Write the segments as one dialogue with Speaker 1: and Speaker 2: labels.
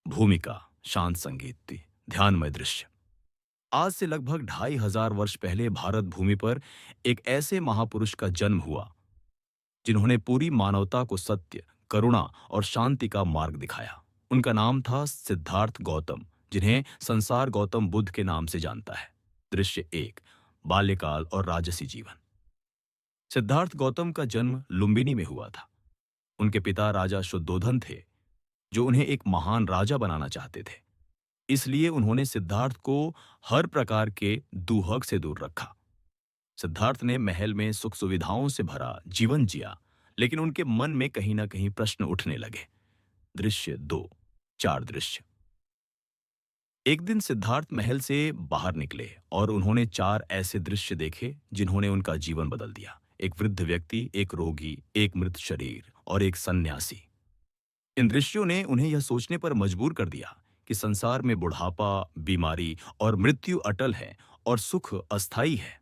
Speaker 1: भूमिका, शांत संगीत, ध्यानमय दृश्य। आज से लगभग 2500 वर्ष पहले भारत भूमि पर एक ऐसे महापुरुष का जन्म हुआ जिन्होंने पूरी मानवता को सत्य, करुणा और शांति का मार्ग दिखाया। उनका नाम था सिद्धार्थ गौतम, जिन्हें संसार गौतम बुद्ध के नाम से जानता है। दृश्य एक, बाल्यकाल और राजसी जीवन। सिद्धार्थ गौतम का जन्म लुम्बिनी में हुआ था। उनके पिता राजा शुद्धोधन थे, जो उन्हें एक महान राजा बनाना चाहते थे। इसलिए उन्होंने सिद्धार्थ को हर प्रकार के दुहक से दूर रखा। सिद्धार्थ ने महल में सुख सुविधाओं से भरा जीवन जिया, लेकिन उनके मन में कहीं ना कहीं प्रश्न उठने लगे। दृश्य दो, चार दृश्य। एक दिन सिद्धार्थ महल से बाहर निकले और उन्होंने चार ऐसे दृश्य देखे जिन्होंने उनका जीवन बदल दिया। एक वृद्ध व्यक्ति, एक रोगी, एक मृत शरीर और एक सन्यासी। इन दृश्यों ने उन्हें यह सोचने पर मजबूर कर दिया कि संसार में बुढ़ापा, बीमारी और मृत्यु अटल है और सुख अस्थायी है।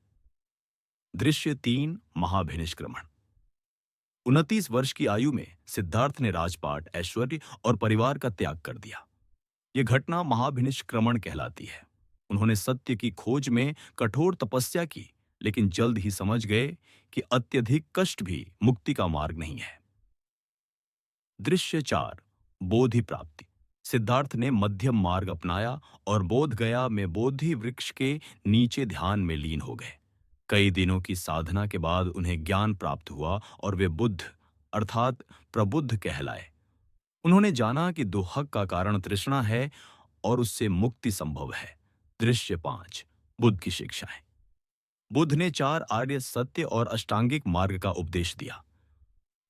Speaker 1: दृश्य तीन, महाभिनिष्क्रमण। 29 वर्ष की आयु में सिद्धार्थ ने राजपाट, ऐश्वर्य और परिवार का त्याग कर दिया। यह घटना महाभिनिष्क्रमण कहलाती है। उन्होंने सत्य की खोज में कठोर तपस्या की, लेकिन जल्द ही समझ गए कि अत्यधिक कष्ट भी मुक्ति का मार्ग नहीं है। दृश्य चार, बोधि प्राप्ति। सिद्धार्थ ने मध्यम मार्ग अपनाया और बोध गया में बोधि वृक्ष के नीचे ध्यान में लीन हो गए। कई दिनों की साधना के बाद उन्हें ज्ञान प्राप्त हुआ और वे बुद्ध अर्थात प्रबुद्ध कहलाए। उन्होंने जाना कि दुहक का कारण तृष्णा है और उससे मुक्ति संभव है। दृश्य पांच, बुद्ध की शिक्षाएं। बुद्ध ने चार आर्य सत्य और अष्टांगिक मार्ग का उपदेश दिया।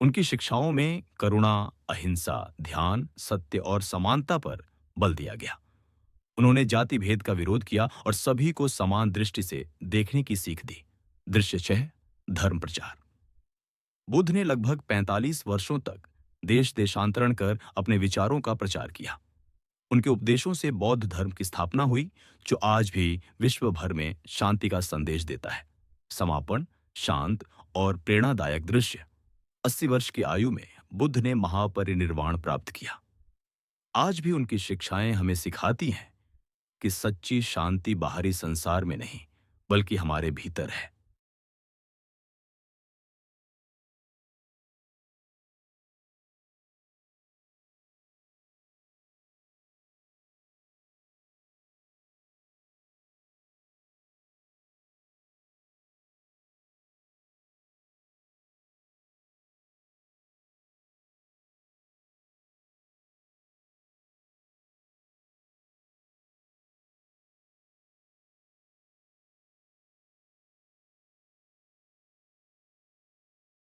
Speaker 1: उनकी शिक्षाओं में करुणा, अहिंसा, ध्यान, सत्य और समानता पर बल दिया गया। उन्होंने जाति भेद का विरोध किया और सभी को समान दृष्टि से देखने की सीख दी। दृश्य छह, धर्म प्रचार। बुद्ध ने लगभग 45 वर्षों तक देश देशांतरण कर अपने विचारों का प्रचार किया। उनके उपदेशों से बौद्ध धर्म की स्थापना हुई, जो आज भी विश्व भर में शांति का संदेश देता है। समापन, शांत और प्रेरणादायक दृश्य। 80 वर्ष की आयु में बुद्ध ने महापरिनिर्वाण प्राप्त किया। आज भी उनकी शिक्षाएं हमें सिखाती हैं कि सच्ची शांति बाहरी संसार में नहीं, बल्कि हमारे भीतर है।